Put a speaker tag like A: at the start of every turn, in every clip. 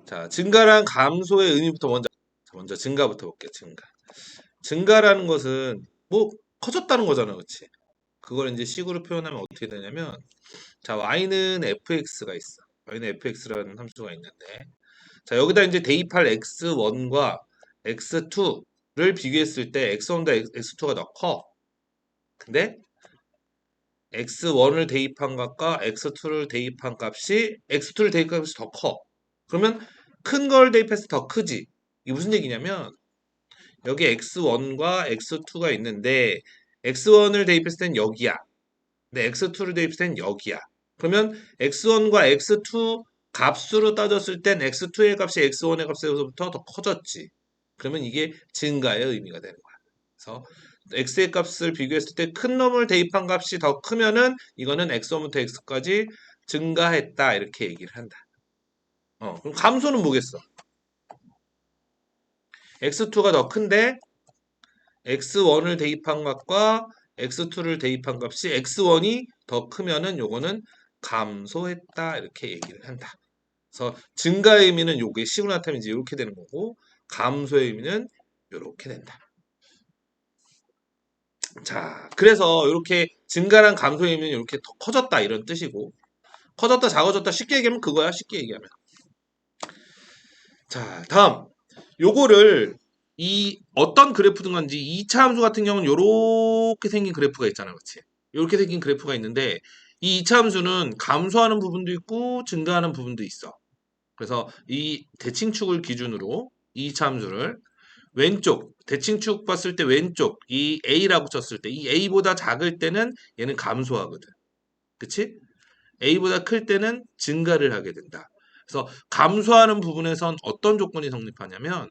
A: 자, 증가랑 감소의 의미부터 먼저 증가부터 볼게요. 증가라는 것은 뭐 커졌다는 거잖아, 그렇지? 그걸 이제 식으로 표현하면 어떻게 되냐면, 자, y는 fx가 있어. y는 fx라는 함수가 있는데, 자, 여기다 이제 대입할 x1과 x2를 비교했을 때 x1과 x2가 더 커. 근데 x1을 대입한 값과 x2를 대입한 값이 x2를 대입한 값이 더 커. 그러면 큰 걸 대입해서 더 크지. 이게 무슨 얘기냐면 여기 x1과 x2가 있는데 x1을 대입했을 땐 여기야. 근데 x2를 대입했을 땐 여기야. 그러면 x1과 x2 값으로 따졌을 땐 x2의 값이 x1의 값에서부터 더 커졌지. 그러면 이게 증가의 의미가 되는 거야. 그래서 x의 값을 비교했을 때 큰 놈을 대입한 값이 더 크면은 이거는 x1부터 x까지 증가했다 이렇게 얘기를 한다. 그럼 감소는 뭐겠어? x2가 더 큰데 x1을 대입한 값과 x2를 대입한 값이 x1이 더 크면은 요거는 감소했다 이렇게 얘기를 한다. 그래서 증가의 의미는 요게 식으로 나타나면 이제 이렇게 되는 거고 감소의 의미는 이렇게 된다. 자, 그래서 이렇게 증가랑 감소의 의미는 이렇게 더 커졌다 이런 뜻이고 커졌다 작아졌다 쉽게 얘기하면 그거야 쉽게 얘기하면. 자, 다음 요거를 이 어떤 그래프든 건지 2차 함수 같은 경우는 요렇게 생긴 그래프가 있잖아, 그렇지? 요렇게 생긴 그래프가 있는데 이 2차 함수는 감소하는 부분도 있고 증가하는 부분도 있어. 그래서 이 대칭축을 기준으로 이 2차 함수를 왼쪽 대칭축 봤을 때 왼쪽 이 a라고 쳤을 때 이 a보다 작을 때는 얘는 감소하거든. 그치? a보다 클 때는 증가를 하게 된다. 그래서 감소하는 부분에선 어떤 조건이 성립하냐면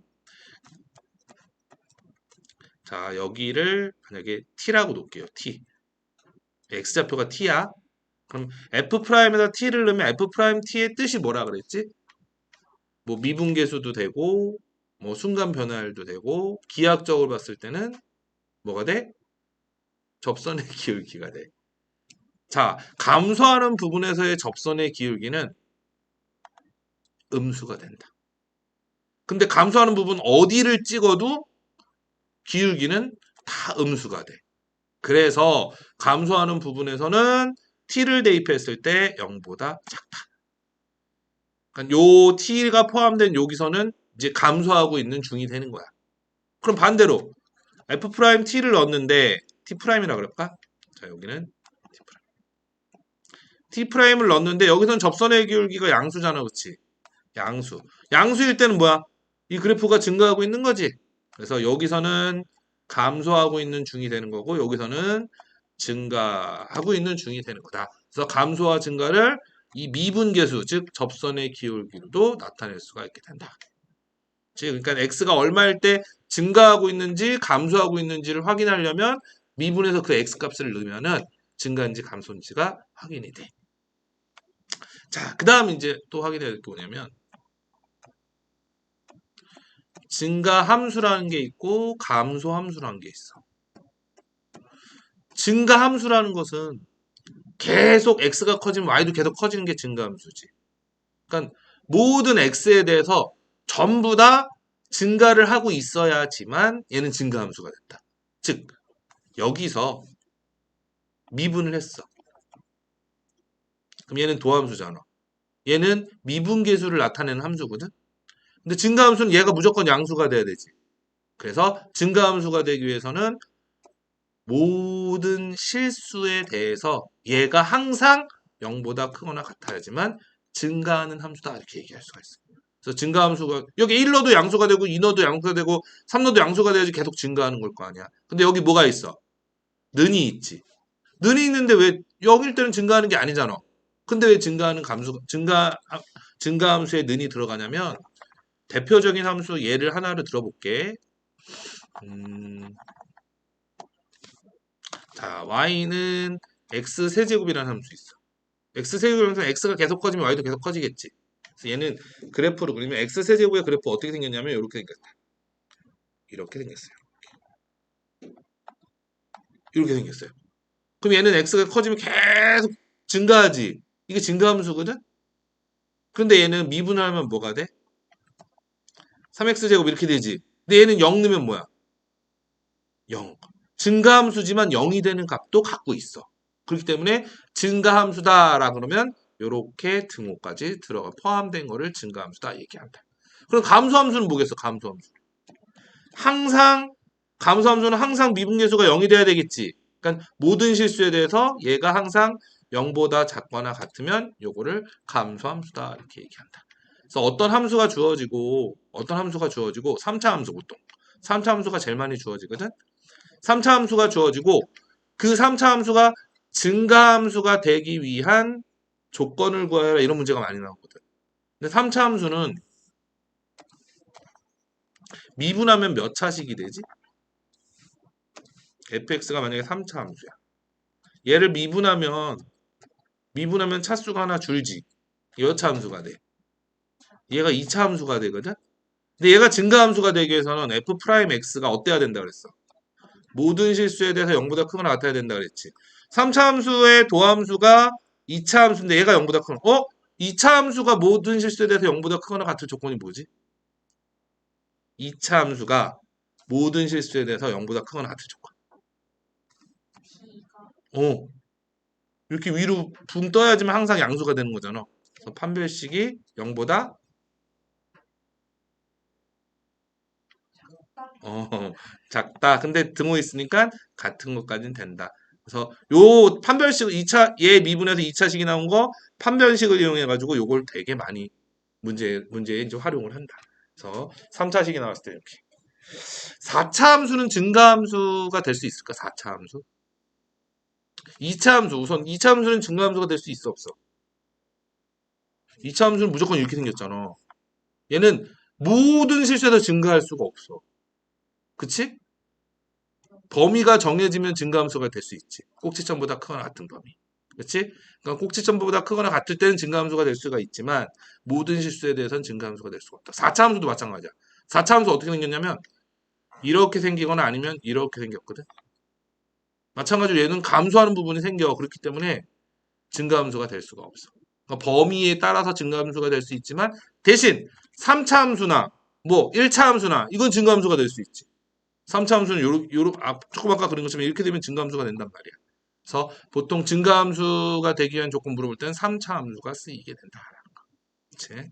A: 자, 여기를 만약에 t라고 놓을게요. t. x좌표가 t야. 그럼 f'에다 t를 넣으면 f't의 뜻이 뭐라 그랬지? 뭐 미분계수도 되고 뭐 순간 변화율도 되고 기하학적으로 봤을 때는 뭐가 돼? 접선의 기울기가 돼. 자, 감소하는 부분에서의 접선의 기울기는 음수가 된다. 근데 감소하는 부분 어디를 찍어도 기울기는 다 음수가 돼. 그래서 감소하는 부분에서는 t를 대입했을 때 0보다 작다. 그러니까 요 t가 포함된 여기서는 이제 감소하고 있는 중이 되는 거야. 그럼 반대로 f't를 넣었는데 t'이라 그럴까? 자, 여기는 t'을 넣었는데 여기서는 접선의 기울기가 양수잖아, 그렇지? 양수. 양수일 때는 뭐야? 이 그래프가 증가하고 있는 거지. 그래서 여기서는 감소하고 있는 중이 되는 거고 여기서는 증가하고 있는 중이 되는 거다. 그래서 감소와 증가를 이 미분계수, 즉 접선의 기울기로도 나타낼 수가 있게 된다. 그러니까 x가 얼마일 때 증가하고 있는지 감소하고 있는지를 확인하려면 미분에서 그 x 값을 넣으면은 증가인지 감소인지가 확인이 돼. 자, 그 다음 이제 또 확인해야 될 게 뭐냐면 증가 함수라는 게 있고 감소 함수라는 게 있어. 증가 함수라는 것은 계속 x가 커지면 y도 계속 커지는 게 증가 함수지. 그러니까 모든 x에 대해서 전부 다 증가를 하고 있어야지만 얘는 증가 함수가 된다. 즉 여기서 미분을 했어. 그럼 얘는 도함수잖아. 얘는 미분계수를 나타내는 함수거든. 근데 증가함수는 얘가 무조건 양수가 돼야 되지. 그래서 증가함수가 되기 위해서는 모든 실수에 대해서 얘가 항상 0보다 크거나 같아야지만 증가하는 함수다 이렇게 얘기할 수가 있어. 그래서 증가함수가 여기 1 넣어도 양수가 되고 2 넣어도 양수가 되고 3 넣어도 양수가 돼야지 계속 증가하는 걸 거 아니야. 근데 여기 뭐가 있어? 는이 있지. 는이 있는데 왜 여기일 때는 증가하는 게 아니잖아. 근데 왜 증가함수에 는이 들어가냐면 대표적인 함수 예를 하나를 들어볼게. 자, y는 x 세제곱이라는 함수 있어. x 세제곱이라는 x가 계속 커지면 y도 계속 커지겠지. 그래서 얘는 그래프로 그리면 x 세제곱의 그래프 어떻게 생겼냐면 이렇게 생겼다. 이렇게 생겼어요. 이렇게 생겼어요. 그럼 얘는 x가 커지면 계속 증가하지. 이게 증가함수거든? 근데 얘는 미분하면 뭐가 돼? 3x제곱 이렇게 되지. 근데 얘는 0 넣으면 뭐야? 0. 증가함수지만 0이 되는 값도 갖고 있어. 그렇기 때문에 증가함수다라 그러면 요렇게 등호까지 들어가 포함된 거를 증가함수다 얘기한다. 그럼 감소함수는 뭐겠어? 감소함수. 항상 감소함수는 항상 미분계수가 0이 돼야 되겠지. 그러니까 모든 실수에 대해서 얘가 항상 0보다 작거나 같으면 요거를 감소함수다 이렇게 얘기한다. 그래서 어떤 함수가 주어지고 3차 함수 보통 3차 함수가 제일 많이 주어지거든. 3차 함수가 주어지고 그 3차 함수가 증가함수가 되기 위한 조건을 구하라 이런 문제가 많이 나오거든. 근데 3차 함수는 미분하면 몇 차식이 되지? fx가 만약에 3차 함수야. 얘를 미분하면 차수가 하나 줄지. 몇 차 함수가 돼? 얘가 2차 함수가 되거든? 근데 얘가 증가함수가 되기 위해서는 f'x가 어때야 된다 그랬어? 모든 실수에 대해서 0보다 크거나 같아야 된다 그랬지. 3차 함수의 도함수가 2차 함수인데 얘가 0보다 크거나 2차 함수가 모든 실수에 대해서 0보다 크거나 같을 조건이 뭐지? 2차 함수가 모든 실수에 대해서 0보다 크거나 같을 조건. 이렇게 위로 붕 떠야지만 항상 양수가 되는 거잖아. 그래서 판별식이 0보다 작다. 근데 등호 있으니까 같은 것까지는 된다. 그래서 요 판별식 2차 얘 미분에서 2차식이 나온 거 판별식을 이용해 가지고 요걸 되게 많이 문제에 이제 활용을 한다. 그래서 3차식이 나왔을 때 이렇게 4차 함수는 증가함수가 될 수 있을까? 4차 함수? 2차 함수 우선 2차 함수는 증가함수가 될 수 있어 없어? 2차 함수는 무조건 이렇게 생겼잖아. 얘는 모든 실수에서 증가할 수가 없어. 그치? 범위가 정해지면 증가함수가 될 수 있지. 꼭지점보다 크거나 같은 범위. 그렇지? 그러니까 꼭지점보다 크거나 같을 때는 증가함수가 될 수가 있지만 모든 실수에 대해서는 증가함수가 될 수가 없다. 4차 함수도 마찬가지야. 4차 함수 어떻게 생겼냐면 이렇게 생기거나 아니면 이렇게 생겼거든. 마찬가지로 얘는 감소하는 부분이 생겨. 그렇기 때문에 증가함수가 될 수가 없어. 그러니까 범위에 따라서 증가함수가 될 수 있지만 대신 3차 함수나 뭐 1차 함수나 이건 증가함수가 될 수 있지. 3차 함수는 조금 아까 그린 것처럼 이렇게 되면 증가함수가 된단 말이야. 그래서 보통 증가함수가 되기 위한 조건 물어볼 때는 3차 함수가 쓰이게 된다. 그치?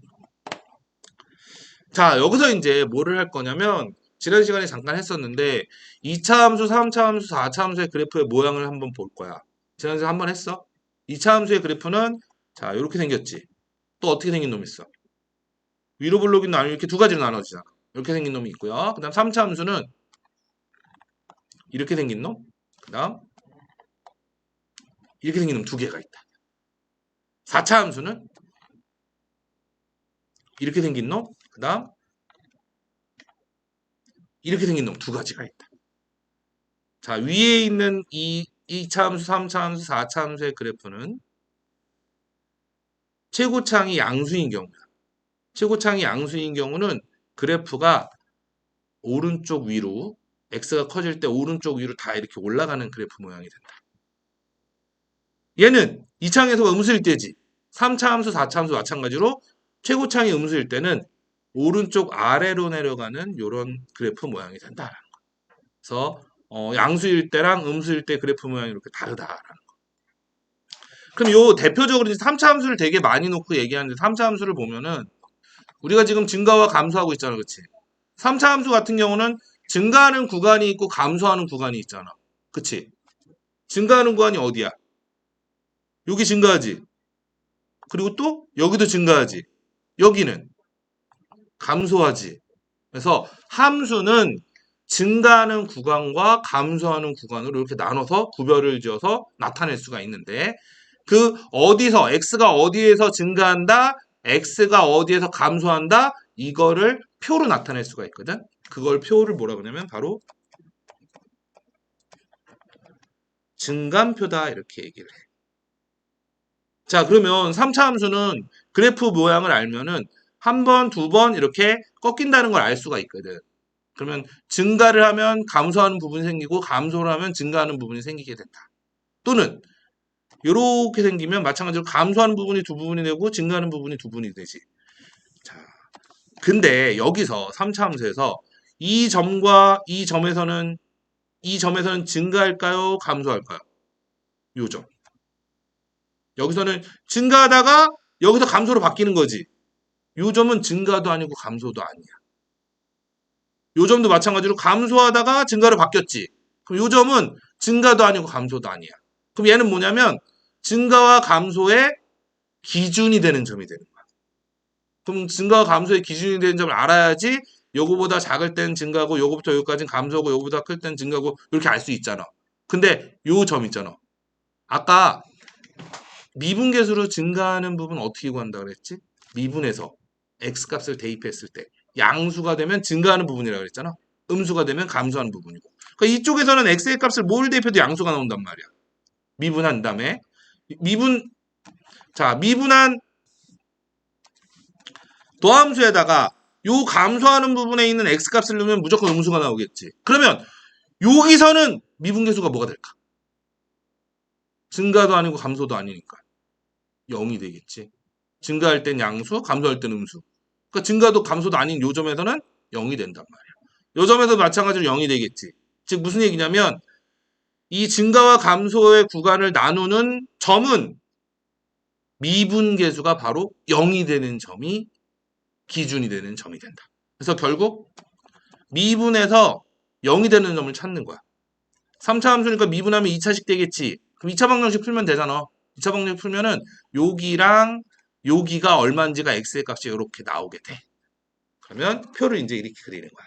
A: 자, 여기서 이제 뭐를 할 거냐면 지난 시간에 잠깐 했었는데 2차 함수, 3차 함수, 4차 함수의 그래프의 모양을 한번 볼 거야. 지난 시간에 한번 했어? 2차 함수의 그래프는 자, 이렇게 생겼지. 또 어떻게 생긴 놈 있어? 위로 블록이 나뉘 이렇게 두 가지로 나눠지잖아. 이렇게 생긴 놈이 있고요. 그다음 3차 함수는 이렇게 생긴 놈. 그다음 이렇게 생긴 놈 두 개가 있다. 4차 함수는 이렇게 생긴 놈. 그다음 이렇게 생긴 놈 두 가지가 있다. 자, 위에 있는 이 2차 함수, 3차 함수, 4차 함수의 그래프는 최고창이 양수인 경우야. 최고창이 양수인 경우는 그래프가 오른쪽 위로 x가 커질 때 오른쪽 위로 다 이렇게 올라가는 그래프 모양이 된다. 얘는 2창에서 음수일 때지. 3차 함수, 4차 함수 마찬가지로 최고창이 음수일 때는 오른쪽 아래로 내려가는 이런 그래프 모양이 된다라는 거. 그래서 양수일 때랑 음수일 때 그래프 모양이 이렇게 다르다라는 거. 그럼 요 대표적으로 이제 3차 함수를 되게 많이 놓고 얘기하는데 3차 함수를 보면은 우리가 지금 증가와 감소하고 있잖아. 그치? 3차 함수 같은 경우는 증가하는 구간이 있고 감소하는 구간이 있잖아. 그치? 증가하는 구간이 어디야? 여기 증가하지. 그리고 또 여기도 증가하지. 여기는 감소하지. 그래서 함수는 증가하는 구간과 감소하는 구간으로 이렇게 나눠서 구별을 지어서 나타낼 수가 있는데 그 어디서 x가 어디에서 증가한다, x가 어디에서 감소한다 이거를 표로 나타낼 수가 있거든. 그걸 표를 뭐라 그러냐면 바로 증감표다 이렇게 얘기를 해. 자, 그러면 3차 함수는 그래프 모양을 알면은 한 번, 두 번 이렇게 꺾인다는 걸 알 수가 있거든. 그러면 증가를 하면 감소하는 부분이 생기고 감소를 하면 증가하는 부분이 생기게 된다. 또는 이렇게 생기면 마찬가지로 감소하는 부분이 두 부분이 되고 증가하는 부분이 두 부분이 되지. 자, 근데 여기서 3차 함수에서 이 점과 이 점에서는 증가할까요? 감소할까요? 요 점. 여기서는 증가하다가 여기서 감소로 바뀌는 거지. 요 점은 증가도 아니고 감소도 아니야. 요 점도 마찬가지로 감소하다가 증가로 바뀌었지. 그럼 요 점은 증가도 아니고 감소도 아니야. 그럼 얘는 뭐냐면 증가와 감소의 기준이 되는 점이 되는 거야. 그럼 증가와 감소의 기준이 되는 점을 알아야지 요거보다 작을 땐 증가고 요거부터 여기까지는 감소고 요거보다 클 땐 증가고 이렇게 알 수 있잖아. 근데 요 점 있잖아. 아까 미분계수로 증가하는 부분 어떻게 구한다 그랬지? 미분에서 x값을 대입했을 때 양수가 되면 증가하는 부분이라고 그랬잖아. 음수가 되면 감소하는 부분이고. 그러니까 이쪽에서는 x의 값을 뭘 대입해도 양수가 나온단 말이야. 미분한 다음에 미분한 도함수에다가 요 감소하는 부분에 있는 x값을 넣으면 무조건 음수가 나오겠지. 그러면 여기서는 미분계수가 뭐가 될까? 증가도 아니고 감소도 아니니까 0이 되겠지. 증가할 땐 양수, 감소할 땐 음수. 그러니까 증가도 감소도 아닌 요 점에서는 0이 된단 말이야. 요 점에도 마찬가지로 0이 되겠지. 즉 무슨 얘기냐면 이 증가와 감소의 구간을 나누는 점은 미분계수가 바로 0이 되는 점이 기준이 되는 점이 된다. 그래서 결국 미분에서 0이 되는 점을 찾는 거야. 3차 함수니까 미분하면 2차식 되겠지. 그럼 2차 방정식 풀면 되잖아. 2차 방정식 풀면은 여기랑 여기가 얼마인지가 x의 값이 이렇게 나오게 돼. 그러면 표를 이제 이렇게 그리는 거야.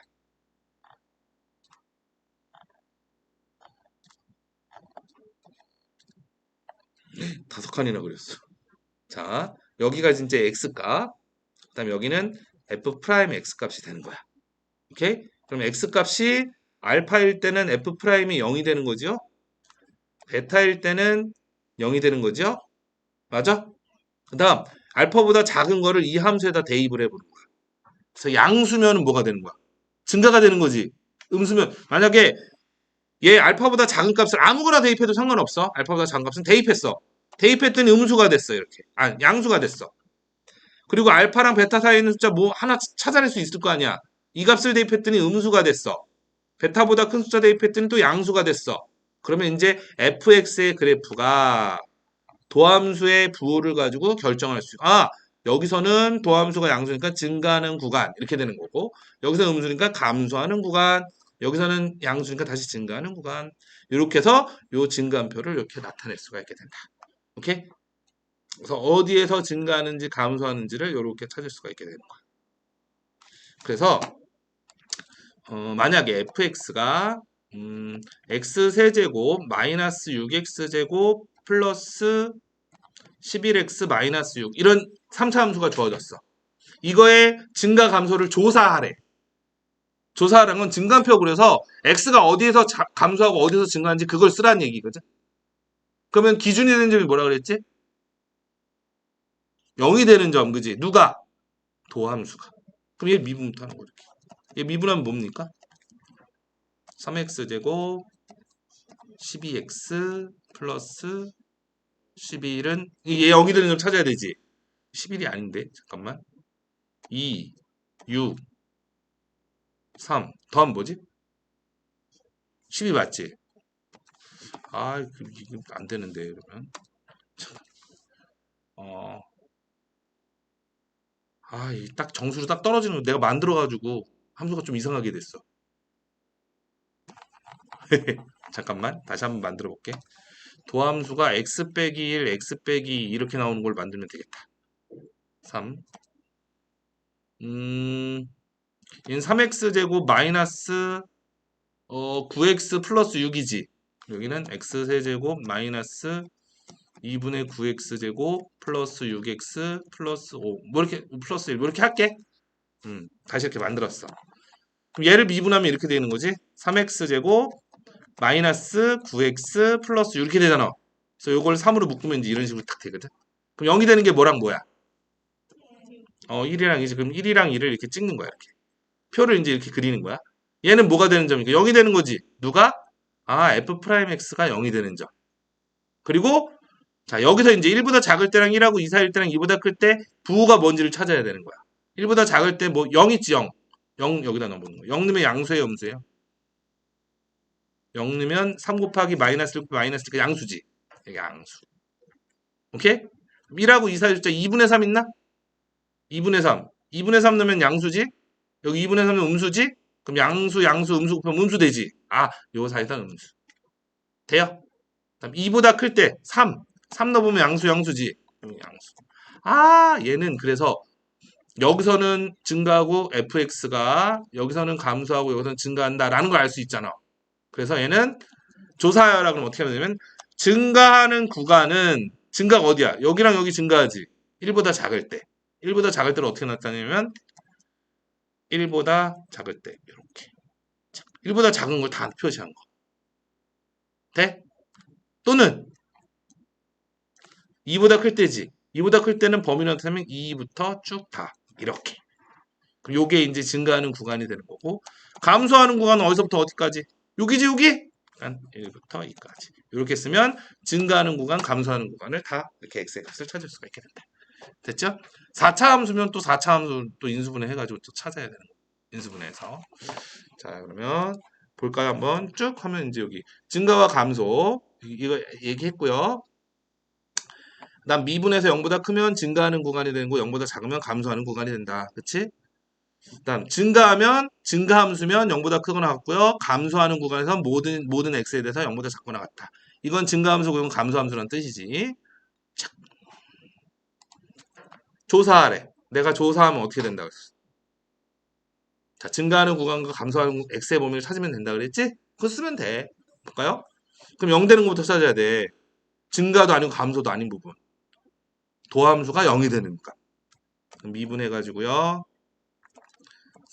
A: 다섯 칸이나 그렸어. 자, 여기가 진짜 x값. 그 다음에 여기는 f 프라임 x값이 되는 거야. 오케이? 그럼 x값이 알파일 때는 f 프라임이 0이 되는 거죠? 베타일 때는 0이 되는 거죠? 맞아? 그 다음 알파보다 작은 거를 이 함수에다 대입을 해보는 거야. 그래서 양수면은 뭐가 되는 거야? 증가가 되는 거지. 음수면 만약에 얘 알파보다 작은 값을 아무거나 대입해도 상관없어. 알파보다 작은 값은 대입했어. 대입했더니 음수가 됐어. 이렇게. 아, 양수가 됐어. 그리고 알파랑 베타 사이에 있는 숫자 뭐 하나 찾아낼 수 있을 거 아니야. 이 값을 대입했더니 음수가 됐어. 베타보다 큰 숫자 대입했더니 또 양수가 됐어. 그러면 이제 fx의 그래프가 도함수의 부호를 가지고 결정할 수. 여기서는 도함수가 양수니까 증가하는 구간 이렇게 되는 거고 여기서 음수니까 감소하는 구간 여기서는 양수니까 다시 증가하는 구간 이렇게 해서 요 증가한표를 이렇게 나타낼 수가 있게 된다. 오케이? 그래서 어디에서 증가하는지 감소하는지를 이렇게 찾을 수가 있게 되는 거야. 그래서 만약에 fx가 x세제곱 마이너스 6x제곱 플러스 11x 마이너스 6 이런 3차 함수가 주어졌어. 이거의 증가 감소를 조사하래. 조사하라는 건 증가표 그려서 x가 어디에서 감소하고 어디서 증가하는지 그걸 쓰라는 얘기거든. 그러면 기준이 되는 점이 뭐라 그랬지? 0이 되는 점, 그지? 누가? 도함수가. 그럼 얘 미분부터 하는 거죠. 얘 미분하면 뭡니까? 3x제곱 12x 플러스 11은 얘 0이 되는 점 찾아야 되지. 11이 아닌데 잠깐만 2, 6, 3 더하면 뭐지? 12 맞지? 이게 안 되는데 그러면 딱 정수로 딱 떨어지는 거 내가 만들어가지고 함수가 좀 이상하게 됐어. 잠깐만 다시 한번 만들어 볼게. 도함수가 x 빼기 1, x 빼기 2 이렇게 나오는 걸 만들면 되겠다. 3 얘는 3x제곱 마이너스 9x 플러스 6이지. 여기는 x세제곱 마이너스 2분의 9x제곱 플러스 6x 플러스 5 뭐 이렇게 플러스 1 뭐 이렇게 할게. 다시 이렇게 만들었어. 그럼 얘를 미분하면 이렇게 되는 거지. 3x제곱 마이너스 9x 플러스 6 이렇게 되잖아. 그래서 이걸 3으로 묶으면 이제 이런 식으로 딱 되거든. 그럼 0이 되는 게 뭐랑 뭐야? 1이랑 2지. 그럼 1이랑 2를 이렇게 찍는 거야. 이렇게. 표를 이제 이렇게 그리는 거야. 얘는 뭐가 되는 점이니까 0이 되는 거지. 누가? f'x가 0이 되는 점. 그리고 자 여기서 이제 1보다 작을 때랑 1하고 2 사이일 때랑 2보다 클 때 부호가 뭔지를 찾아야 되는 거야. 1보다 작을 때 뭐 0 있지 0. 0 여기다 넣어보는 거. 0 넣으면 양수예요, 음수예요? 0 넣으면 3 곱하기 마이너스 1 마이너스 1 양수지. 양수. 오케이? 1하고 2 사이 숫자 2분의 3 있나? 2분의 3. 2분의 3 넣으면 양수지? 여기 2분의 3은 음수지? 그럼 양수, 양수, 음수 곱하면 음수 되지? 아, 요 사이다 음수. 돼요? 다음 2보다 클 때 3. 3 넣어보면 양수, 양수지? 양수. 아, 얘는 그래서 여기서는 증가하고 fx가 여기서는 감소하고 여기서는 증가한다라는 걸 알 수 있잖아. 그래서 얘는 조사하라 그러면 어떻게 하면 되냐면 증가하는 구간은 증가가 어디야? 여기랑 여기 증가하지. 1보다 작을 때. 1보다 작을 때를 어떻게 나타내냐면 1보다 작을 때 이렇게. 1보다 작은 걸 다 표시한 거. 돼? 또는 2보다 클 때지. 2보다 클 때는 범위를 나타내면 2부터 쭉 다. 이렇게. 그럼 요게 이제 증가하는 구간이 되는 거고 감소하는 구간은 어디서부터 어디까지? 여기지 여기? 1부터 2까지. 이렇게 쓰면 증가하는 구간, 감소하는 구간을 다 이렇게 x의 값을 찾을 수가 있게 된다. 됐죠? 4차 함수면 또 4차 함수 또 인수분해 해가지고 또 찾아야 되는 거예요. 인수분해해서. 자, 그러면 볼까요? 한번 쭉 하면 이제 여기 증가와 감소 이거 얘기했고요. 그다음 미분에서 0보다 크면 증가하는 구간이 되는 거 0보다 작으면 감소하는 구간이 된다. 그치? 그다음 증가하면 증가함수면 0보다 크거나 같고요. 감소하는 구간에서 모든 x에 대해서 0보다 작거나 같다. 이건 증가함수고 이건 감소함수란 뜻이지. 자, 조사하래. 내가 조사하면 어떻게 된다 그랬어? 자, 증가하는 구간과 감소하는 x의 범위를 찾으면 된다 그랬지? 그거 쓰면 돼. 볼까요? 그럼 0 되는 것부터 찾아야 돼. 증가도 아니고 감소도 아닌 부분. 도함수가 0이 되니까. 미분해가지고요.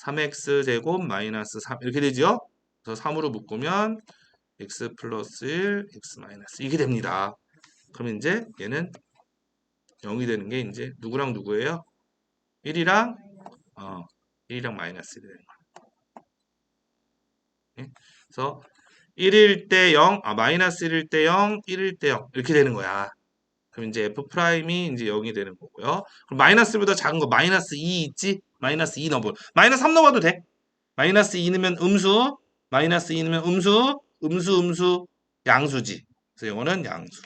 A: 3x 제곱 마이너스 3 이렇게 되죠? 그래서 3으로 묶으면 x 플러스 1, x 마이너스 이게 됩니다. 그럼 이제 얘는 0이 되는 게 이제 누구랑 누구예요? 1이랑 1이랑 마이너스 1이 되는 거야. 그래서 1일 때 0, 마이너스 1일 때 0, 1일 때 0 이렇게 되는 거야. 그럼 이제 f 프라임이 이제 0이 되는 거고요. 그럼 마이너스보다 작은 거 마이너스 2 있지? 마이너스 2 넣어봐. 마이너스 3 넣어봐도 돼. 마이너스 2 넣으면 음수, 마이너스 2 넣으면 음수, 음수, 양수지. 그래서 이거는 양수.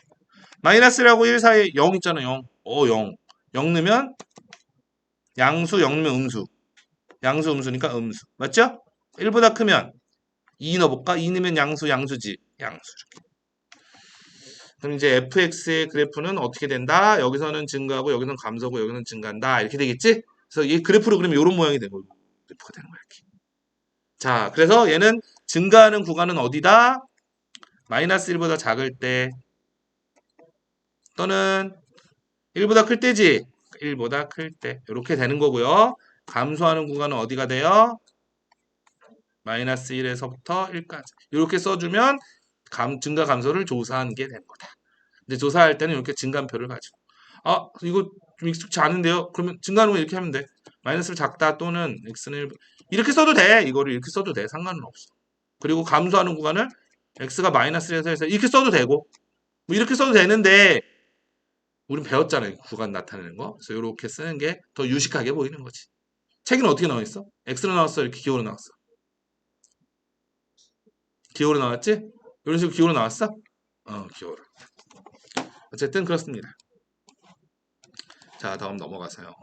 A: 마이너스라고 1 사이에 0 있잖아, 0. 0. 0 넣으면 양수, 0 넣으면 음수. 양수, 음수니까 음수. 맞죠? 1보다 크면 2 넣어볼까? 2 넣으면 양수, 양수지. 양수. 그럼 이제 fx의 그래프는 어떻게 된다? 여기서는 증가하고 여기서는 감소하고 여기서는 증가한다. 이렇게 되겠지? 그래서 이 그래프로 그리면 이런 모양이 되고 그래프가 되는 거야. 이렇게. 자, 그래서 얘는 증가하는 구간은 어디다? 마이너스 1보다 작을 때 또는 1보다 클 때지? 1보다 클 때. 이렇게 되는 거고요. 감소하는 구간은 어디가 돼요? 마이너스 1에서부터 1까지. 이렇게 써주면 증가 감소를 조사한 게 되는 거다. 근데 조사할 때는 이렇게 증감표를 가지고. 이거 좀 익숙치 않은데요? 그러면 증가하는 거 이렇게 하면 돼. 마이너스를 작다 또는 x는 1. 이렇게 써도 돼. 이거를 이렇게 써도 돼. 상관은 없어. 그리고 감소하는 구간을 x가 마이너스 1에서 해서 이렇게 써도 되고 뭐 이렇게 써도 되는데 우린 배웠잖아요. 구간 나타내는 거. 그래서 이렇게 쓰는 게 더 유식하게 보이는 거지. 책은 어떻게 나와 있어? x로 나왔어? 이렇게 기호로 나왔어? 기호로 나왔지? 이런 식으로 기호로 나왔어? 기호로. 어쨌든 그렇습니다. 자, 다음 넘어가세요.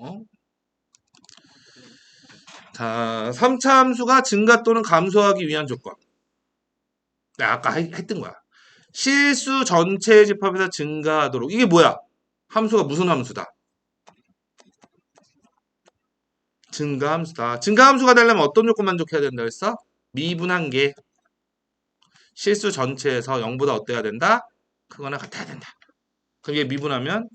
A: 자, 3차 함수가 증가 또는 감소하기 위한 조건. 아까 했던 거야. 실수 전체의 집합에서 증가하도록. 이게 뭐야? 함수가 무슨 함수다? 증가함수다. 증가함수가 되려면 어떤 조건 만족해야 된다 했어? 미분한 게 실수 전체에서 0보다 어때야 된다? 크거나 같아야 된다. 그럼 얘 미분하면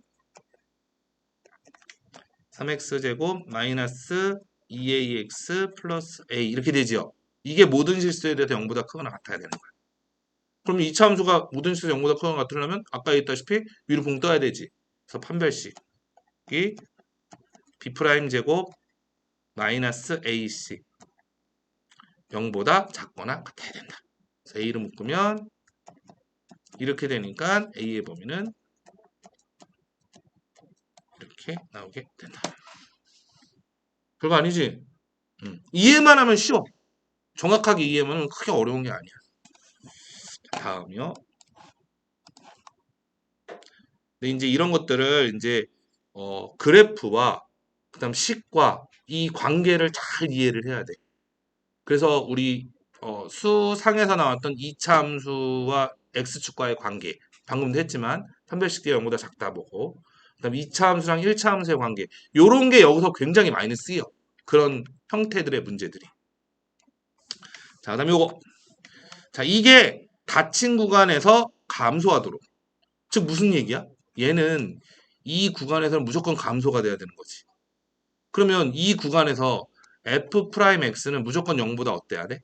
A: 3x제곱 마이너스 2ax 플러스 a 이렇게 되지요. 이게 모든 실수에 대해서 0보다 크거나 같아야 되는 거야. 그럼 2차 함수가 모든 실수 0보다 크거나 같으려면 아까 얘기했다시피 위로 붕 떠야 되지. 그래서 판별식이 b' 제곱 마이너스 ac 0보다 작거나 같아야 된다. 그래서 a를 묶으면 이렇게 되니까 a의 범위는 이렇게 나오게 된다. 별거 아니지. 이해만 하면 쉬워. 정확하게 이해만 하면 크게 어려운 게 아니야. 다음이요. 근데 이제 이런 것들을 이제 그래프와 그다음 식과 이 관계를 잘 이해를 해야 돼. 그래서 우리 수상에서 나왔던 2차 함수와 x축과의 관계 방금도 했지만 판별식대 0보다 작다 보고 그다음 2차 함수랑 1차 함수의 관계 요런 게 여기서 굉장히 많이 쓰여. 그런 형태들의 문제들이. 자, 그다음에 요거. 자, 이게 닫힌 구간에서 감소하도록. 즉 무슨 얘기야? 얘는 이 구간에서는 무조건 감소가 돼야 되는 거지. 그러면 이 구간에서 f'x는 무조건 0보다 어때야 돼?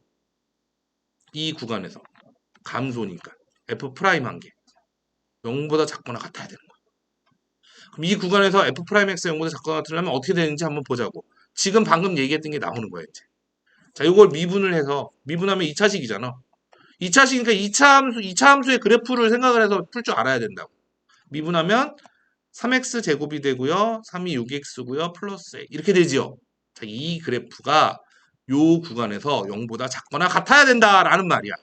A: 이 구간에서 감소니까 f' 한 개 0보다 작거나 같아야 되는 거야. 그럼 이 구간에서 f'x 0보다 작거나 같으려면 어떻게 되는지 한번 보자고. 지금 방금 얘기했던 게 나오는 거야 이제. 자, 이걸 미분을 해서 미분하면 2차식이잖아. 2차식이니까 2차 함수의 그래프를 생각을 해서 풀 줄 알아야 된다고. 미분하면 3x 제곱이 되고요. 3이 6x고요. 플러스 a. 이렇게 되지요. 자, 이 그래프가 요 구간에서 0보다 작거나 같아야 된다라는 말이야.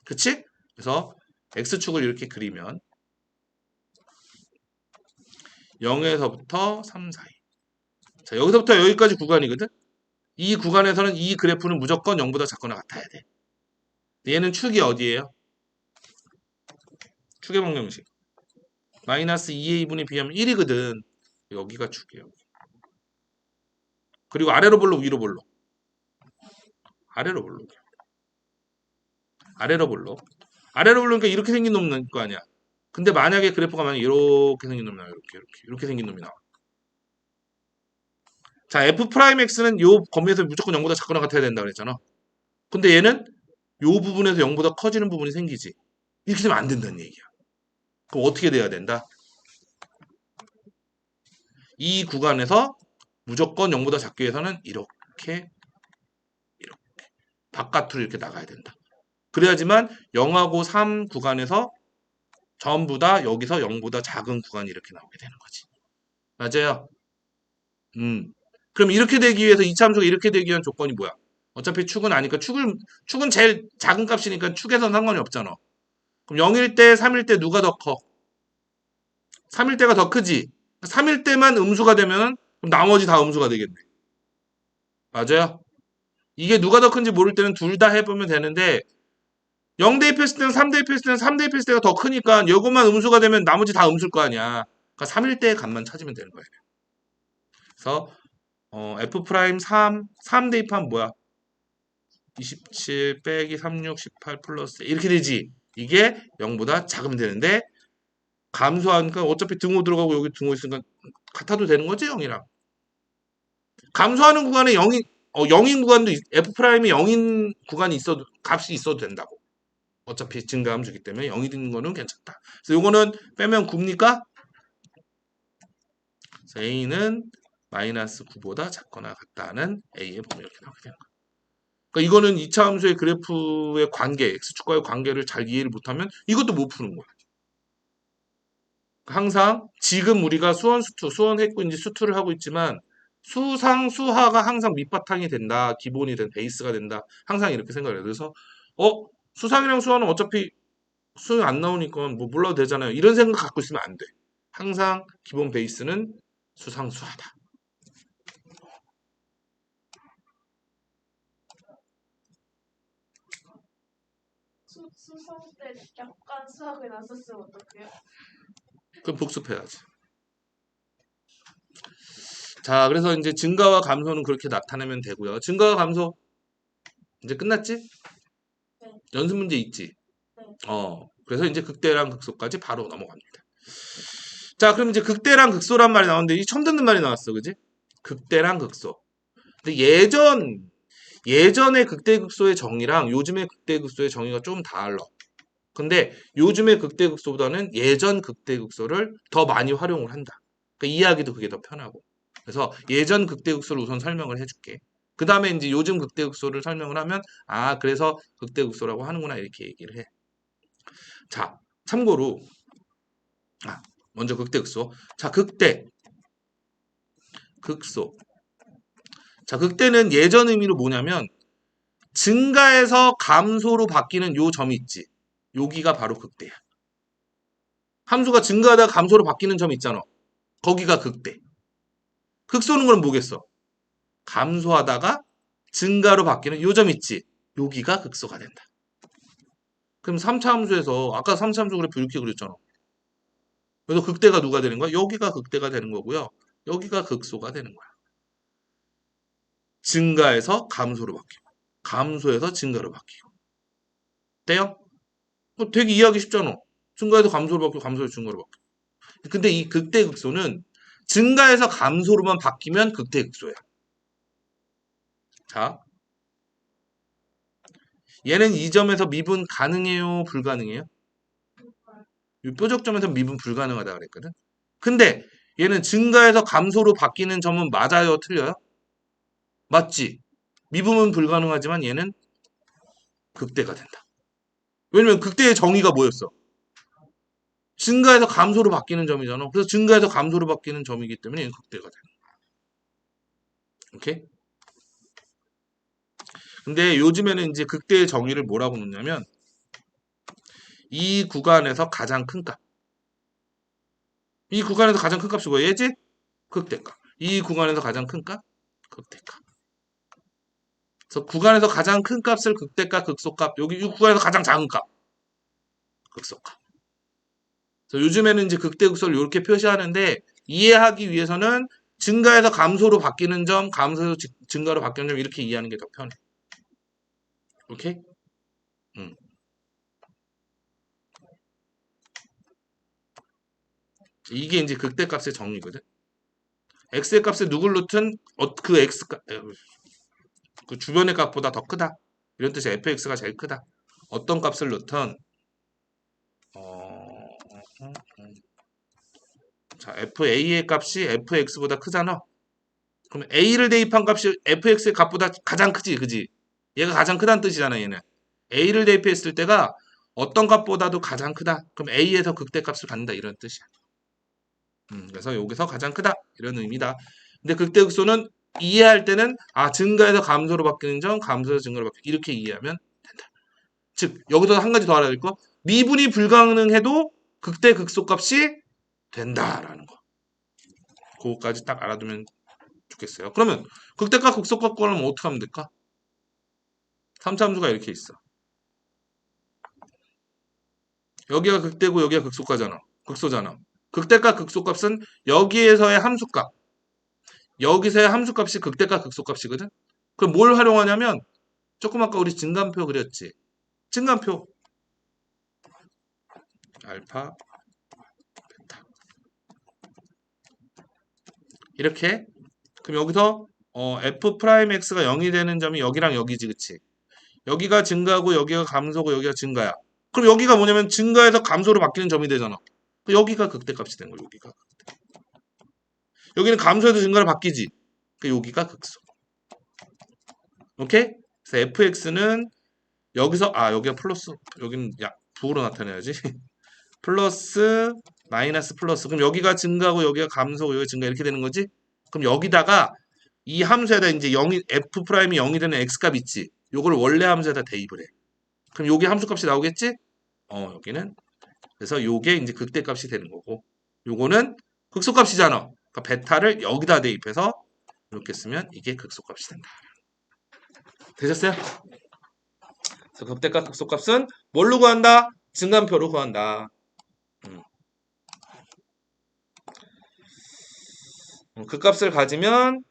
A: 그치? 그래서 x축을 이렇게 그리면 0에서부터 3 사이. 자, 여기서부터 여기까지 구간이거든. 이 구간에서는 이 그래프는 무조건 0보다 작거나 같아야 돼. 얘는 축이 어디예요? 축의 방정식. 마이너스 2a분의 b하면 1이거든. 여기가 축이에요. 그리고 아래로 볼록 위로 볼록. 아래로 볼록. 아래로 볼록. 아래로 볼록이니까 이렇게 생긴 놈 나올 거 아니야. 근데 만약에 그래프가 만약 이렇게 생긴 놈이 나와. 이렇게 생긴 놈이 나와. 자, f'x는 요 범위에서 무조건 0보다 작거나 같아야 된다 그랬잖아. 근데 얘는 요 부분에서 0보다 커지는 부분이 생기지. 이렇게 되면 안 된다는 얘기야. 그럼 어떻게 돼야 된다? 이 구간에서 무조건 0보다 작기 위해서는 이렇게 바깥으로 이렇게 나가야 된다. 그래야지만 0하고 3 구간에서 전부 다 여기서 0보다 작은 구간이 이렇게 나오게 되는 거지. 맞아요? 그럼 이렇게 되기 위해서 이차 함수가 이렇게 되기 위한 조건이 뭐야? 어차피 축은 아니까 축은 제일 작은 값이니까 축에선 상관이 없잖아. 그럼 0일 때, 3일 때 누가 더 커? 3일 때가 더 크지. 3일 때만 음수가 되면 그럼 나머지 다 음수가 되겠네. 맞아요? 이게 누가 더 큰지 모를 때는 둘 다 해보면 되는데 0 대입했을 때는 3 대입했을 때는 3 대입했을 때가 더 크니까 이것만 음수가 되면 나머지 다 음수일 거 아니야. 그러니까 3일 때의 값만 찾으면 되는 거예요. 그래서 F'3 대입하면 뭐야? 27 빼기 36 18 플러스 이렇게 되지. 이게 0보다 작으면 되는데 감소하니까 어차피 등호 들어가고 여기 등호 있으니까 같아도 되는 거지 0이랑. 감소하는 구간에 0인 구간도 F'이 0인 구간이 있어도 값이 있어도 된다고. 어차피 증가함수기 때문에 0이 된 거는 괜찮다. 그래서 요거는 빼면 9입니까? 그래서 A는 마이너스 9보다 작거나 같다는 A의 범위 이렇게 나오게 되는 거야. 그러니까 이거는 2차 함수의 그래프의 관계, x축과의 관계를 잘 이해를 못하면 이것도 못 푸는 거야. 항상 지금 우리가 수원했고 이제 수투를 하고 있지만 수상, 수하가 항상 밑바탕이 된다. 기본이 된 베이스가 된다. 항상 이렇게 생각을 해요. 그래서 수상이랑 수하는 어차피 수능 안 나오니까 뭐 몰라도 되잖아요. 이런 생각 갖고 있으면 안 돼. 항상 기본 베이스는 수상, 수하다.
B: 수성 때 약간 수학을 안 썼으면 어떡해요?
A: 그럼 복습해야지. 자, 그래서 이제 증가와 감소는 그렇게 나타내면 되고요. 증가와 감소 이제 끝났지?
B: 네.
A: 연습 문제 있지?
B: 네.
A: 그래서 이제 극대랑 극소까지 바로 넘어갑니다. 자, 그럼 이제 극대랑 극소란 말이 나오는데 이 처음 듣는 말이 나왔어, 그지? 극대랑 극소. 근데 예전의 극대 극소의 정의랑 요즘의 극대 극소의 정의가 좀 달라. 근데 요즘의 극대 극소보다는 예전 극대 극소를 더 많이 활용을 한다. 그러니까 이해하기도 그게 더 편하고. 그래서 예전 극대 극소를 우선 설명을 해줄게. 그 다음에 이제 요즘 극대 극소를 설명을 하면 그래서 극대 극소라고 하는구나 이렇게 얘기를 해. 자, 참고로 먼저 극대 극소. 자, 극대 극소. 자, 극대는 예전 의미로 뭐냐면 증가해서 감소로 바뀌는 요 점이 있지. 여기가 바로 극대야. 함수가 증가하다가 감소로 바뀌는 점 있잖아. 거기가 극대. 극소는 건 뭐겠어? 감소하다가 증가로 바뀌는 요 점 있지. 여기가 극소가 된다. 그럼 3차 함수에서 아까 3차 함수 그래프 이렇게 그렸잖아. 그래서 극대가 누가 되는 거야? 여기가 극대가 되는 거고요. 여기가 극소가 되는 거야. 증가해서 감소로 바뀌고 감소해서 증가로 바뀌고. 돼요? 되게 이해하기 쉽잖아. 증가해서 감소로 바뀌고 감소해서 증가로 바뀌고. 근데 이 극대 극소는 증가해서 감소로만 바뀌면 극대 극소야. 자, 얘는 이 점에서 미분 가능해요? 불가능해요? 이 뾰족점에서 미분 불가능하다 그랬거든. 근데 얘는 증가해서 감소로 바뀌는 점은 맞아요? 틀려요? 맞지? 미분은 불가능하지만 얘는 극대가 된다. 왜냐면 극대의 정의가 뭐였어? 증가해서 감소로 바뀌는 점이잖아. 그래서 증가해서 감소로 바뀌는 점이기 때문에 얘는 극대가 되는 거야. 오케이? 근데 요즘에는 이제 극대의 정의를 뭐라고 놓냐면 이 구간에서 가장 큰 값. 이 구간에서 가장 큰 값이 뭐야? 얘지? 극대값. 이 구간에서 가장 큰 값? 극대값. 그래서 구간에서 가장 큰 값을 극대값, 극소값. 여기 이 구간에서 가장 작은 값. 극소값. 그래서 요즘에는 이제 극대, 극소를 이렇게 표시하는데 이해하기 위해서는 증가해서 감소로 바뀌는 점, 감소해서 증가로 바뀌는 점 이렇게 이해하는 게 더 편해. 오케이? 이게 이제 극대값의 정의거든. x의 값에 누굴 놓든 그 x 값, 그 주변의 값보다 더 크다. 이런 뜻이 fx가 제일 크다. 어떤 값을 놓든 어, 자 fa의 값이 fx보다 크잖아. 그럼 a를 대입한 값이 fx의 값보다 가장 크지, 그지? 얘가 가장 크다는 뜻이잖아, 얘는. a를 대입했을 때가 어떤 값보다도 가장 크다. 그럼 a에서 극대값을 갖는다 이런 뜻이야. 그래서 여기서 가장 크다 이런 의미다. 근데 극대극소는 이해할 때는 증가해서 감소로 바뀌는 점, 감소해서 증가로 바뀌는 이렇게 이해하면 된다. 즉 여기서 한 가지 더 알아야 될 거, 미분이 불가능해도 극대극소 값이 된다라는 거. 그거까지 딱 알아두면 좋겠어요. 그러면 극대값 극소값 구하려면 어떻게 하면 될까? 3차 함수가 이렇게 있어. 여기가 극대고 여기가 극소가잖아. 극소잖아. 극대값 극소값은 여기에서의 함수값. 여기서의 함수값이 극대값 극소값이거든. 그럼 뭘 활용하냐면 조금 아까 우리 증간표 그렸지. 증간표 알파 베타 이렇게. 그럼 여기서 f 프라임 x가 0이 되는 점이 여기랑 여기지, 그치? 여기가 증가고 여기가 감소고 여기가 증가야. 그럼 여기가 뭐냐면 증가해서 감소로 바뀌는 점이 되잖아. 여기가 극대값이 된 거야. 여기가. 여기는 감소해서 증가로 바뀌지. 여기가 극소. 오케이? 그래서 fx는 여기서 여기가 플러스, 여기는 부호로 나타내야지. 플러스 마이너스 플러스. 그럼 여기가 증가하고 여기가 감소고 여기가 증가 이렇게 되는 거지. 그럼 여기다가 이 함수에다 이제 0이 f 프라임이 0이 되는 x 값 있지. 요걸 원래 함수에다 대입을 해. 그럼 여기 함수 값이 나오겠지? 여기는 그래서 요게 이제 극대값이 되는 거고. 요거는 극소값이잖아. 그러니까 베타를 여기다 대입해서 이렇게 쓰면 이게 극소값이 된다. 되셨어요? 그래서 극대값 극소값은 뭘로 구한다? 증간표로 구한다. 그 값을 가지면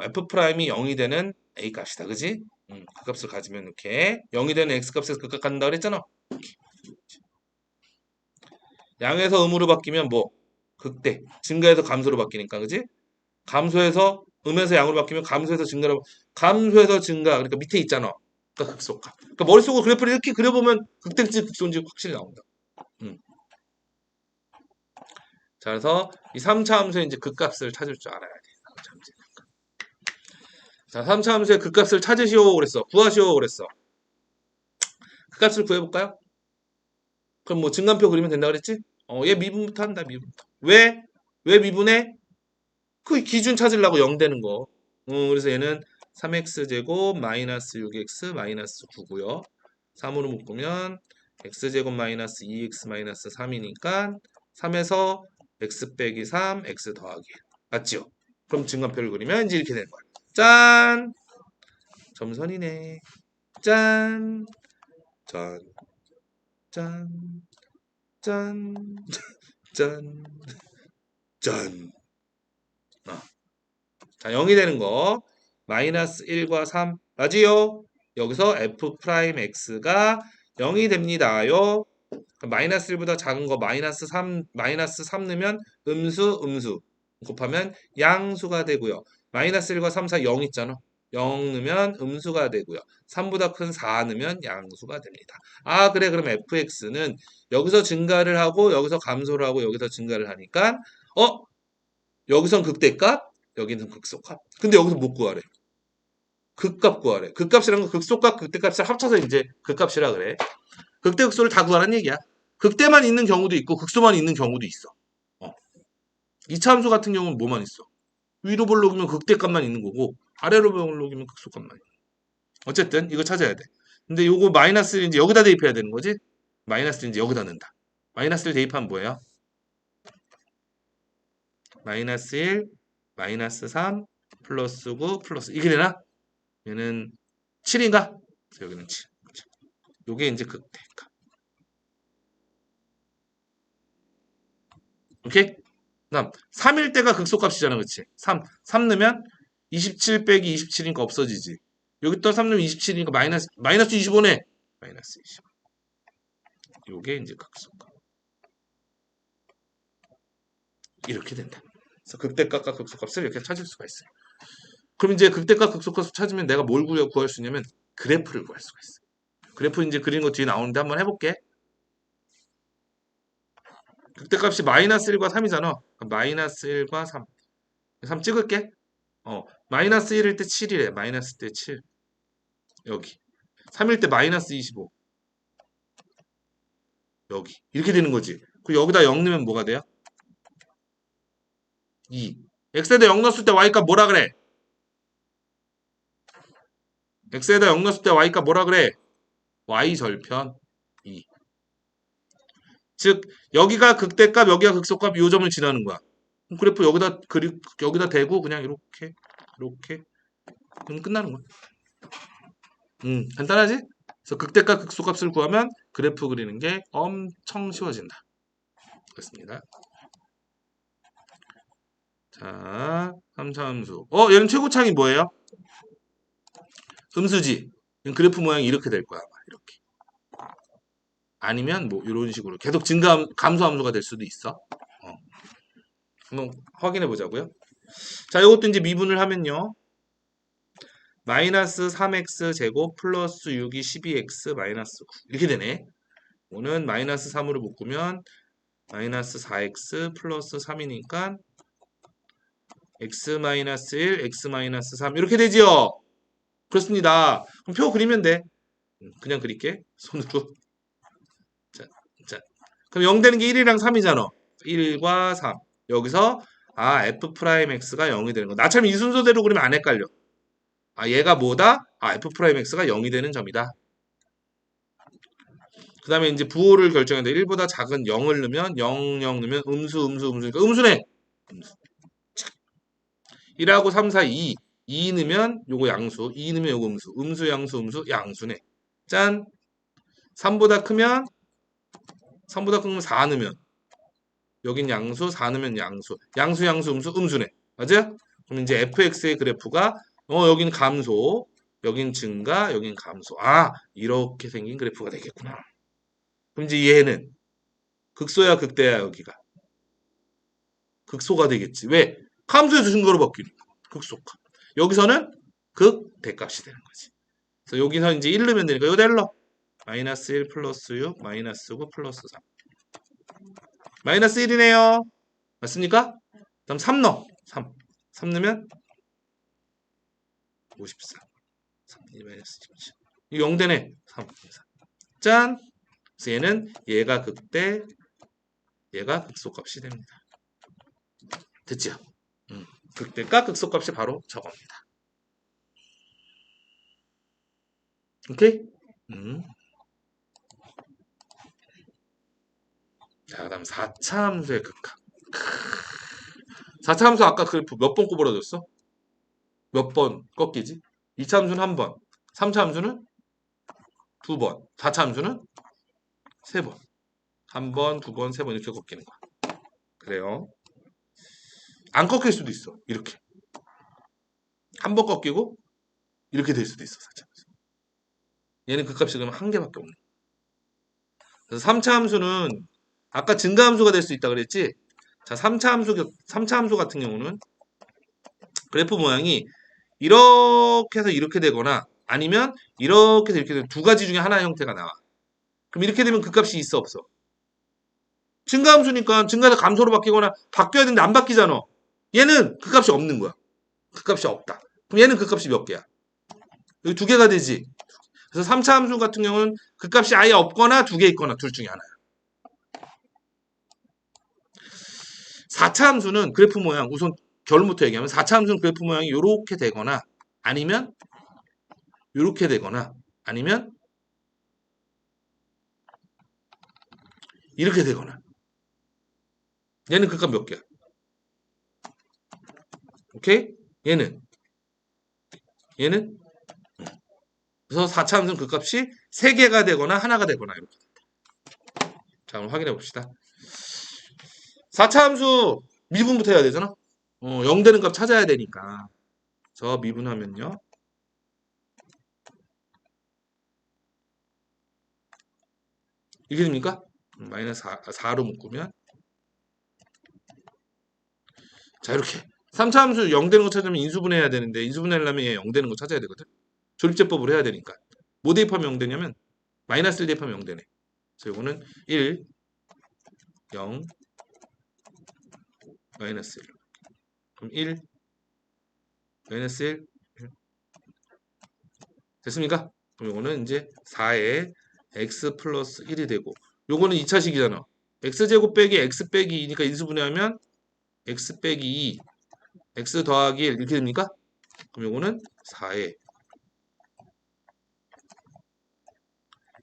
A: f 프라임이 0이 되는 a 값이다, 그지? 그 값을 가지면 이렇게 0이 되는 x 값에서 극값 갖는다 그랬잖아. 양에서 음으로 바뀌면 뭐 극대, 증가해서 감소로 바뀌니까, 그지? 감소해서 음에서 양으로 바뀌면 감소해서 증가로, 감소해서 증가, 그러니까 밑에 있잖아. 그러니까 극소값. 그러니까 머릿속으로 그래프를 이렇게 그려보면 극대인지 극소인지 확실히 나온다. 자, 그래서 이 3차 함수의 이제 극값을 찾을 줄 알아야 돼. 3차 함수의 극값. 자, 3차 함수의 극값을 찾으시오 그랬어. 구하시오 그랬어. 극값을 구해볼까요? 그럼 뭐 증간표 그리면 된다 그랬지? 얘 미분부터 한다, 미분부터. 왜? 왜 미분해? 그 기준 찾으려고 0 되는 거. 그래서 얘는 3x제곱 마이너스 6x 마이너스 9고요. 3으로 묶으면 x제곱 마이너스 2x 마이너스 3이니까 3에서 x 빼기 3, x 더하기 1. 맞지요? 그럼 증간표를 그리면 이제 이렇게 되는 거야. 짠! 점선이네. 짠! 짠! 짠! 짠! 짠! 짠! 자, 0이 되는 거. 마이너스 1과 3. 맞지요? 여기서 f 프라임 x가 0이 됩니다요. 마이너스 1보다 작은 거 마이너스 3 넣으면 음수 곱하면 양수가 되고요. 마이너스 1과 3 사이 0 있잖아. 0 넣으면 음수가 되고요. 3보다 큰 4 넣으면 양수가 됩니다. 아, 그래. 그럼 fx는 여기서 증가를 하고 여기서 감소를 하고 여기서 증가를 하니까 여기선 극대값, 여기는 극소값. 근데 여기서 못 구하래. 극값 구하래. 극값이라는 건 극소값, 극대값을 합쳐서 이제 극값이라 그래. 극대 극소를 다 구하라는 얘기야. 극대만 있는 경우도 있고 극소만 있는 경우도 있어. 2차 함수 같은 경우는 뭐만 있어? 위로 볼록이면 극대값만 있는 거고 아래로 볼록이면 극소값만 있는 거고. 어쨌든 이거 찾아야 돼. 근데 요거 마이너스를 이제 여기다 대입해야 되는 거지? 마이너스를 이제 여기다 넣는다. 마이너스를 대입하면 뭐예요? 마이너스 1, 마이너스 3, 플러스 9, 플러스 이게 되나? 얘는 7인가? 여기는 7. 요게 이제 극대값. 오케이? 그다음 3일 때가 극소값이잖아. 그치? 3 넣으면 27 빼기 27이니까 없어지지. 여기 또 3 넣으면 27이니까 마이너스 25네. 마이너스 25. 요게 이제 극소값. 이렇게 된다. 그래서 극대값과 극소값을 이렇게 찾을 수가 있어요. 그럼 이제 극대값 극소값을 찾으면 내가 뭘 구할 수 있냐면 그래프를 구할 수가 있어요. 그래프 이제 그리는 거 뒤에 나오는데 한번 해볼게. 극대값이 마이너스 1과 3이잖아. 마이너스 1과 3. 3 찍을게. 마이너스 1일 때 7이래. 마이너스 때 7. 여기. 3일 때 마이너스 25. 여기. 이렇게 되는 거지. 그리고 여기다 0 넣으면 뭐가 돼요? 2. x에다 0 넣었을 때 y값 뭐라 그래? x에다 0 넣었을 때 y값 뭐라 그래? y 절편 2. 즉 여기가 극대값, 여기가 극소값 이 점을 지나는 거야. 그래프 여기다 대고 그냥 이렇게 그럼 끝나는 거야. 간단하지? 그래서 극대값, 극소값을 구하면 그래프 그리는 게 엄청 쉬워진다. 그렇습니다. 자, 3차 함수. 얘는 최고창이 뭐예요? 음수지. 그래프 모양이 이렇게 될 거야. 이렇게. 아니면 뭐 이런 식으로 계속 감소 함수가 될 수도 있어. 한번 확인해 보자고요. 자, 이것도 이제 미분을 하면요. 마이너스 3x 제곱 플러스 6이 12x 마이너스 9 이렇게 되네. 오는 마이너스 3으로 묶으면 마이너스 4x 플러스 3이니까 x 마이너스 1, x 마이너스 3 이렇게 되지요. 그렇습니다. 그럼 표 그리면 돼. 그냥 그릴게. 손으로. 자. 그럼 0 되는 게 1이랑 3이잖아. 1과 3. 여기서 f 프라임 x가 0이 되는 거. 나처럼 이 순서대로 그리면 안 헷갈려. 얘가 뭐다? f 프라임 x가 0이 되는 점이다. 그 다음에 이제 부호를 결정했는데 1보다 작은 0을 넣으면 0, 0 넣으면 음수니까 음수네. 음수. 1하고 3 사이 2 넣으면 요거 양수, 2 넣으면 요거 음수, 양수, 양수네. 짠. 3보다 크면 4 넣으면 여긴 양수, 4 넣으면 양수, 음수네. 맞아요? 그럼 이제 fx의 그래프가 여긴 감소, 여긴 증가, 여긴 감소. 이렇게 생긴 그래프가 되겠구나. 그럼 이제 얘는 극소야 극대야 여기가 극소가 되겠지. 왜? 감소에서 증가로 바뀌니까 극소값. 여기서는 극대값이 되는 거지. 그래서 여기서 이제 1 넣으면 되니까 이거 넣어. 마이너스 1 플러스 6 마이너스 9 플러스 3 마이너스 1이네요. 맞습니까? 그다음 3 넣어. 3 넣으면 54 3 마이너스 17 이거 0 되네. 3 짠. 그래서 얘는 얘가 극대 얘가 극소값이 됩니다. 됐죠? 극대값 극소값이 바로 저겁니다. 오케이? 자, 그다음 4차 함수의 극한. 4차 함수 아까 그래프 몇 번 구부러졌어? 몇 번 꺾이지? 2차 함수는 한 번, 3차 함수는 두 번, 4차 함수는 세 번. 한 번, 두 번, 세 번 이렇게 꺾이는 거야. 그래요. 안 꺾일 수도 있어. 이렇게. 한 번 꺾이고 이렇게 될 수도 있어. 4차 함수. 얘는 극값이 그러면 한 개밖에 없는 거야. 그래서 3차 함수는 아까 증가 함수가 될 수 있다 그랬지? 자, 3차 함수 같은 경우는 그래프 모양이 이렇게 해서 이렇게 되거나 아니면 이렇게 해서 이렇게 되는 두 가지 중에 하나의 형태가 나와. 그럼 이렇게 되면 극값이 있어 없어? 증가함수니까 증가해서 감소로 바뀌거나 바뀌어야 되는데 안 바뀌잖아. 얘는 극값이 없는 거야. 극값이 없다. 그럼 얘는 극값이 몇 개야? 여기 두 개가 되지. 그래서 3차 함수 같은 경우는 극값이 아예 없거나 두 개 있거나 둘 중에 하나야. 4차 함수는 그래프 모양 우선 결론부터 얘기하면 4차 함수는 그래프 모양이 이렇게 되거나 아니면 이렇게 되거나 아니면 이렇게 되거나 얘는 극값 몇 개야? 오케이? 얘는 그래서 4차 함수는 극값이 3개가 되거나 하나가 되거나 이렇게. 자, 그럼 확인해 봅시다. 4차 함수 미분부터 해야 되잖아. 0 되는 값 찾아야 되니까. 그래서 미분하면요. 이게 됩니까? 마이너스 4로 묶으면 자, 이렇게 3차 함수 0 되는 거 찾으면 인수분해해야 되는데 인수분해하려면 얘 0 되는 거 찾아야 되거든. 조립제법으로 해야 되니까. 뭐 대입하면 0 되냐면 마이너스 1 대입하면 0 되네. 그래서 이거는 1, 0, 마이너스 1. 그럼 1, 마이너스 1, 됐습니까? 그럼 이거는 이제 4에 x 플러스 1이 되고 요거는 2차식이잖아. x제곱 빼기 x 빼기 2니까 인수분해하면 x 빼기 2, x 더하기 1 이렇게 됩니까? 그럼 요거는 4에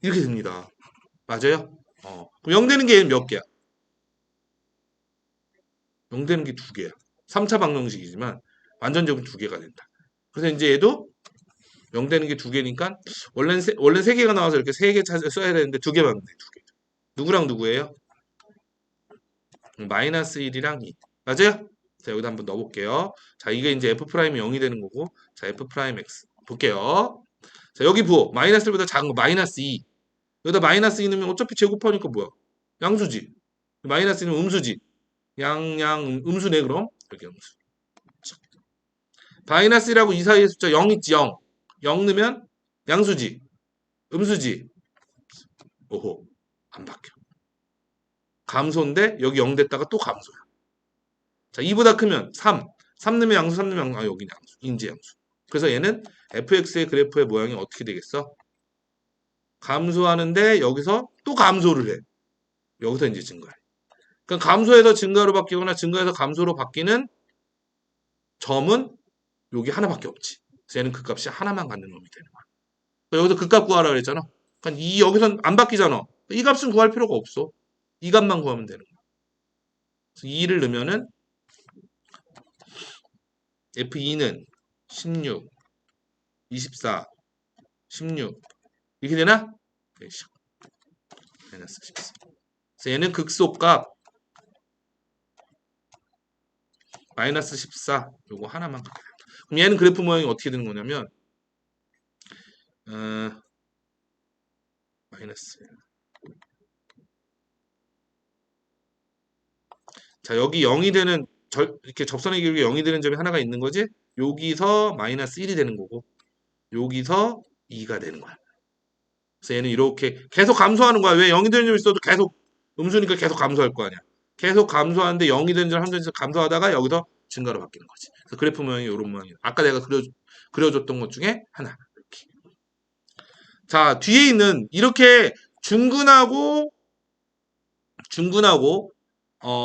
A: 이렇게 됩니다. 맞아요? 그럼 0 되는 게 몇 개야? 0 되는 게 2개야. 3차 방정식이지만 완전적으로 2개가 된다. 그래서 이제 얘도 0 되는 게 2개니까 원래는 3개가 나와서 이렇게 3개 써야 되는데 2개만 돼. 2개. 누구랑 누구예요? 마이너스 1이랑 2. 맞아요? 자, 여기다 한번 넣어볼게요. 자, 이게 이제 f 프라임이 0이 되는 거고, 자, f 프라임 x. 볼게요. 자, 여기 부호. 마이너스 1보다 작은 거 마이너스 2. 여기다 마이너스 2 넣으면 어차피 제곱하니까 뭐야? 양수지. 마이너스 2는 음수지. 음수네, 그럼. 여기 음수. 마이너스 1하고 2 사이의 숫자 0 있지, 0. 0 넣으면 양수지. 음수지. 오호. 안 바뀌어. 감소인데 여기 0 됐다가 또 감소야. 자, 2보다 크면 3. 3 넣으면 양수, 3 넣으면 양수. 여기는 양수. 인지양수. 그래서 얘는 fx의 그래프의 모양이 어떻게 되겠어? 감소하는데 여기서 또 감소를 해. 여기서 이제 증가해. 그러니까 감소해서 증가로 바뀌거나 증가해서 감소로 바뀌는 점은 여기 하나밖에 없지. 그래서 얘는 극값이 하나만 갖는 놈이 되는 거야. 그러니까 여기서 극값 구하라 그랬잖아. 그러니까 여기선 안 바뀌잖아. 이 값은 구할 필요가 없어. 이 값만 구하면 되는 거야. 그래서 2를 넣으면은 F2는 16, 24, 16 이렇게 되나? 마이너스 14. 그래서 얘는 극소값 마이너스 14 요거 하나만 갖게 됩니다. 그럼 얘는 그래프 모양이 어떻게 되는 거냐면 마이너스 자, 여기 0이 되는 이렇게 접선의 기울기 0이 되는 점이 하나가 있는 거지? 여기서 마이너스 1이 되는 거고 여기서 2가 되는 거야. 그래서 얘는 이렇게 계속 감소하는 거야. 왜 0이 되는 점이 있어도 계속 음수니까 계속 감소할 거 아니야. 계속 감소하는데 0이 되는 점, 한 점에서 감소하다가 여기서 증가로 바뀌는 거지. 그래서 그래프 모양이 이런 모양이야. 아까 내가 그려줬던 것 중에 하나. 이렇게. 자, 뒤에 있는 이렇게 중근하고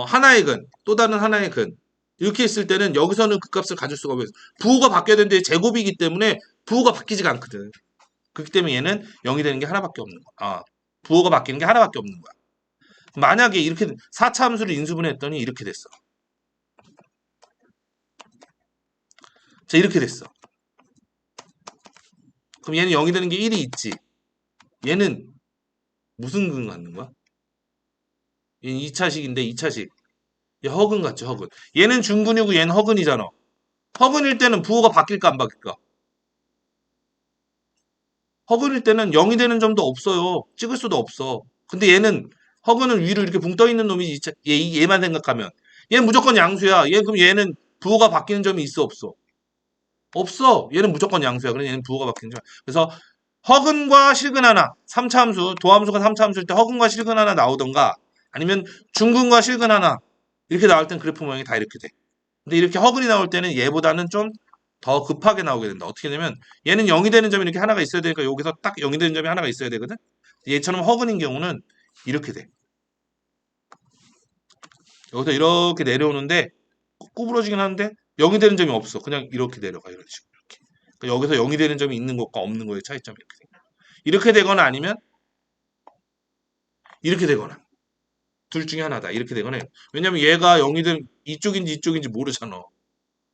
A: 하나의 근, 또 다른 하나의 근 이렇게 있을 때는 여기서는 그 값을 가질 수가 없어요. 부호가 바뀌어야 되는데 제곱이기 때문에 부호가 바뀌지가 않거든. 그렇기 때문에 얘는 0이 되는 게 하나밖에 없는 거야. 부호가 바뀌는 게 하나밖에 없는 거야. 만약에 이렇게 4차 함수를 인수분해했더니 이렇게 됐어. 자, 이렇게 됐어. 그럼 얘는 0이 되는 게 1이 있지. 얘는 무슨 근 갖는 거야? 얘는 2차식인데 2차식. 얘 허근 같죠, 허근. 얘는 중근이고 얘는 허근이잖아. 허근일 때는 부호가 바뀔까 안 바뀔까? 허근일 때는 0이 되는 점도 없어요. 찍을 수도 없어. 근데 얘는 허근은 위로 이렇게 붕 떠 있는 놈이 얘만 생각하면 얘는 무조건 양수야. 그럼 얘는 부호가 바뀌는 점이 있어 없어? 없어. 얘는 무조건 양수야. 그래서 얘는 부호가 바뀌는 점. 그래서 허근과 실근 하나, 3차 함수, 도함수가 3차 함수일 때 허근과 실근 하나 나오던가 아니면 중근과 실근 하나 이렇게 나올 땐 그래프 모양이 다 이렇게 돼. 근데 이렇게 허근이 나올 때는 얘보다는 좀 더 급하게 나오게 된다. 어떻게 되냐면 얘는 0이 되는 점이 이렇게 하나가 있어야 되니까 여기서 딱 0이 되는 점이 하나가 있어야 되거든. 얘처럼 허근인 경우는 이렇게 돼. 여기서 이렇게 내려오는데 구부러지긴 하는데 0이 되는 점이 없어. 그냥 이렇게 내려가 이런 식으로. 이렇게. 그러니까 여기서 0이 되는 점이 있는 것과 없는 거의 차이점이 이렇게 돼. 이렇게 되거나 아니면 이렇게 되거나 둘 중에 하나다. 이렇게 되거나 왜냐면 얘가 0이 된 이쪽인지 이쪽인지 모르잖아.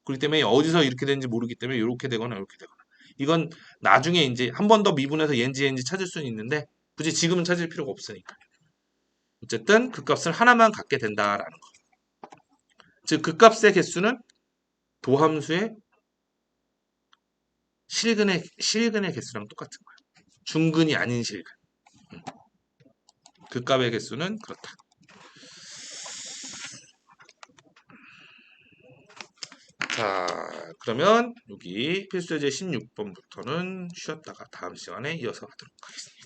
A: 그렇기 때문에 어디서 이렇게 되는지 모르기 때문에 이렇게 되거나 이렇게 되거나. 이건 나중에 이제 한 번 더 미분해서 얘인지 찾을 수는 있는데 굳이 지금은 찾을 필요가 없으니까. 어쨌든 그 값을 하나만 갖게 된다라는 거. 즉 그 값의 개수는 도함수의 실근의 개수랑 똑같은 거야. 중근이 아닌 실근. 그 값의 개수는 그렇다. 자, 그러면 여기 필수예제 16번부터는 쉬었다가 다음 시간에 이어서 하도록 하겠습니다.